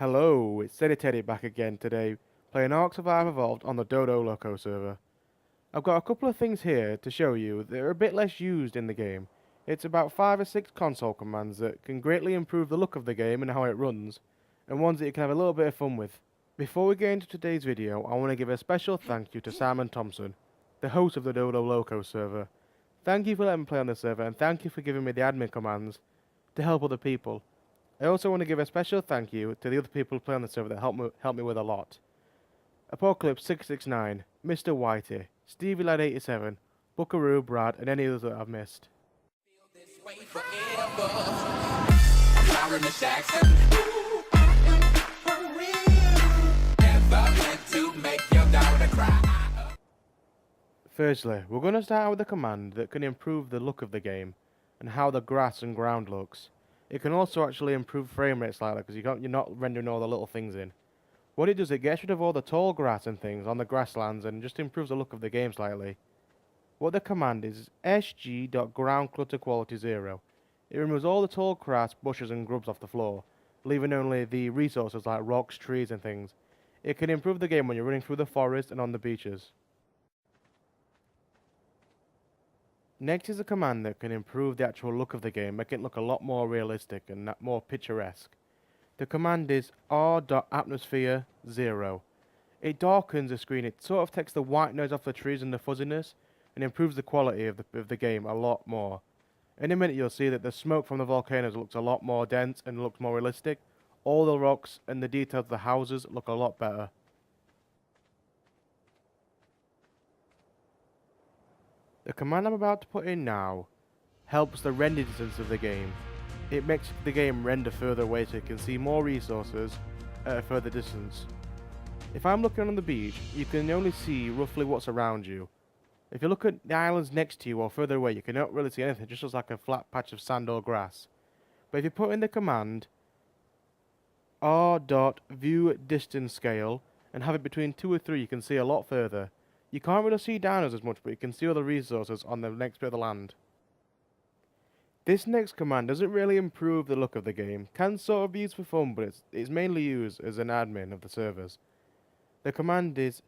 Hello, it's Steady Teddy back again today, playing Ark Survive Evolved on the DODOLOCO server. I've got a couple of things here to show you that are a bit less used in the game. It's about 5 or 6 console commands that can greatly improve the look of the game and how it runs, and ones that you can have a little bit of fun with. Before we get into today's video, I want to give a special thank you to Simon Thompson, the host of the DODOLOCO server. Thank you for letting me play on the server, and thank you for giving me the admin commands to help other people. I also want to give a special thank you to the other people who play on the server that help me with a lot. Apocalypse669, Mr. Whitey, Stevie Lad 87, Buckaroo, Brad, and any others that I've missed. Firstly, we're going to start out with a command that can improve the look of the game and how the grass and ground looks. It can also actually improve frame rate slightly because you're not rendering all the little things in. What it does, it gets rid of all the tall grass and things on the grasslands and just improves the look of the game slightly. What the command is sg.groundclutterquality 0. It removes all the tall grass, bushes and grubs off the floor, leaving only the resources like rocks, trees and things. It can improve the game when you're running through the forest and on the beaches. Next is a command that can improve the actual look of the game, make it look a lot more realistic and more picturesque. The command is r.atmosphere 0. It darkens the screen, it sort of takes the white noise off the trees and the fuzziness, and improves the quality of the game a lot more. In a minute you'll see that the smoke from the volcanoes looks a lot more dense and looks more realistic. All the rocks and the details of the houses look a lot better. The command I'm about to put in now helps the render distance of the game. It makes the game render further away so you can see more resources at a further distance. If I'm looking on the beach, you can only see roughly what's around you. If you look at the islands next to you or further away, you cannot really see anything, it just looks like a flat patch of sand or grass. But if you put in the command r.viewDistanceScale and have it between 2 or 3, you can see a lot further. You can't really see down as much, but you can see all the resources on the next bit of the land. This next command doesn't really improve the look of the game, can sort of be used for fun, but it's mainly used as an admin of the servers. The command is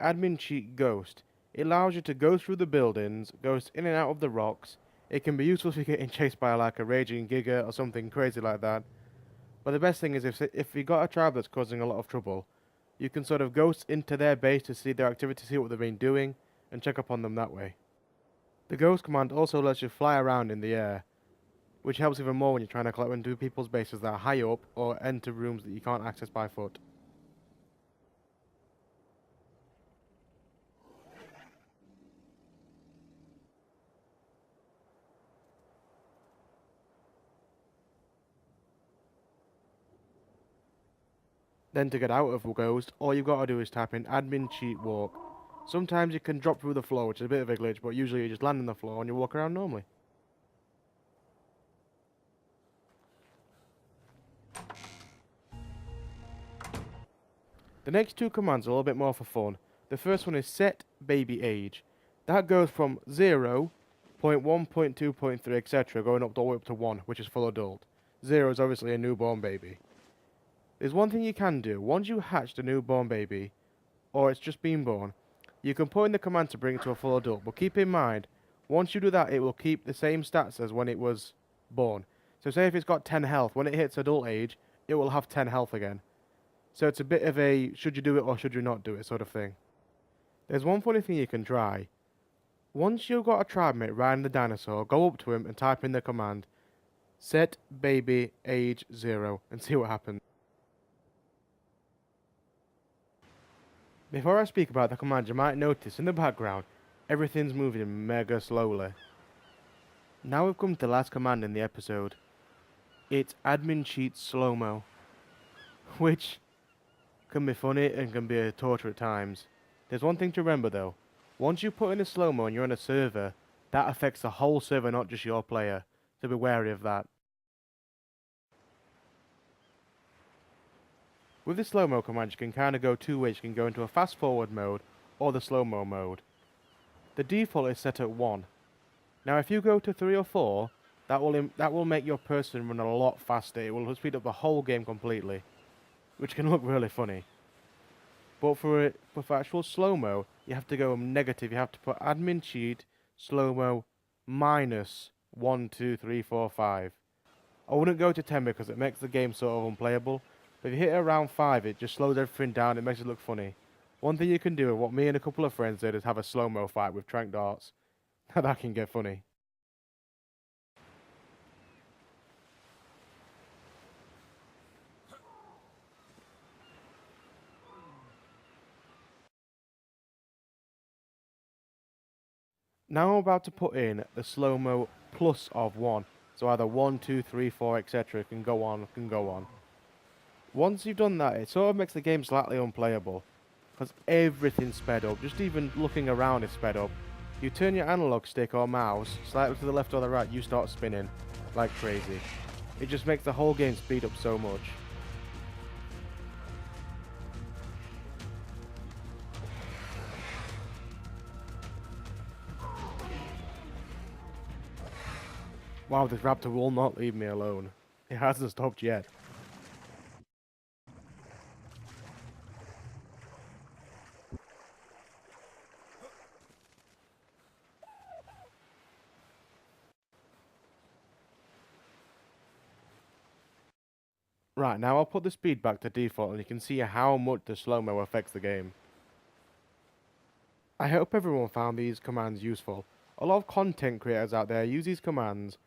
admin cheat ghost. It allows you to go through the buildings, ghost in and out of the rocks. It can be useful if you're getting chased by like a raging giga or something crazy like that. But the best thing is if you got a tribe that's causing a lot of trouble, you can sort of ghost into their base to see their activity, see what they've been doing, and check up on them that way. The ghost command also lets you fly around in the air, which helps even more when you're trying to collect into people's bases that are high up or enter rooms that you can't access by foot. Then to get out of Ghost, all you've got to do is type in admin cheat walk. Sometimes you can drop through the floor, which is a bit of a glitch, but usually you just land on the floor and you walk around normally. The next two commands are a little bit more for fun. The first one is set baby age. That goes from 0, 0.1, 0.2, 0.3, etc. going up all the way up to 1, which is full adult. 0 is obviously a newborn baby. There's one thing you can do. Once you hatched a newborn baby, or it's just been born, you can put in the command to bring it to a full adult. But keep in mind, once you do that, it will keep the same stats as when it was born. So say if it's got 10 health, when it hits adult age, it will have 10 health again. So it's a bit of a should you do it or should you not do it sort of thing. There's one funny thing you can try. Once you've got a tribe mate riding the dinosaur, go up to him and type in the command set baby age 0 and see what happens. Before I speak about the command, you might notice in the background, everything's moving mega slowly. Now we've come to the last command in the episode. It's admin cheat slow-mo, which can be funny and can be a torture at times. There's one thing to remember though, once you put in a slow-mo and you're on a server, that affects the whole server, not just your player, so be wary of that. With the slow-mo command, you can kind of go two ways. You can go into a fast-forward mode or the slow-mo mode. The default is set at 1. Now, if you go to 3 or 4, that will make your person run a lot faster. It will speed up the whole game completely. which can look really funny. But for actual slow-mo, you have to go negative. You have to put admin cheat slow-mo minus 1, 2, 3, 4, 5. I wouldn't go to 10 because it makes the game sort of unplayable. But if you hit around 5, it just slows everything down. It makes it look funny. One thing you can do, what me and a couple of friends did, is have a slow-mo fight with trank darts. That can get funny. Now I'm about to put in the slow-mo plus of 1. So either 1, 2, 3, 4, etc. can go on, Once you've done that, it sort of makes the game slightly unplayable. Because everything's sped up, just even looking around is sped up. You turn your analog stick or mouse slightly to the left or the right, you start spinning like crazy. It just makes the whole game speed up so much. Wow, this raptor will not leave me alone. It hasn't stopped yet. Right, now I'll put the speed back to default and you can see how much the slow-mo affects the game. I hope everyone found these commands useful. A lot of content creators out there use these commands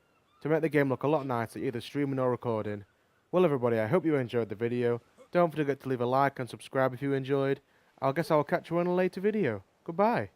to make the game look a lot nicer, either streaming or recording. Well everybody, I hope you enjoyed the video. Don't forget to leave a like and subscribe if you enjoyed. I guess I'll catch you in a later video. Goodbye.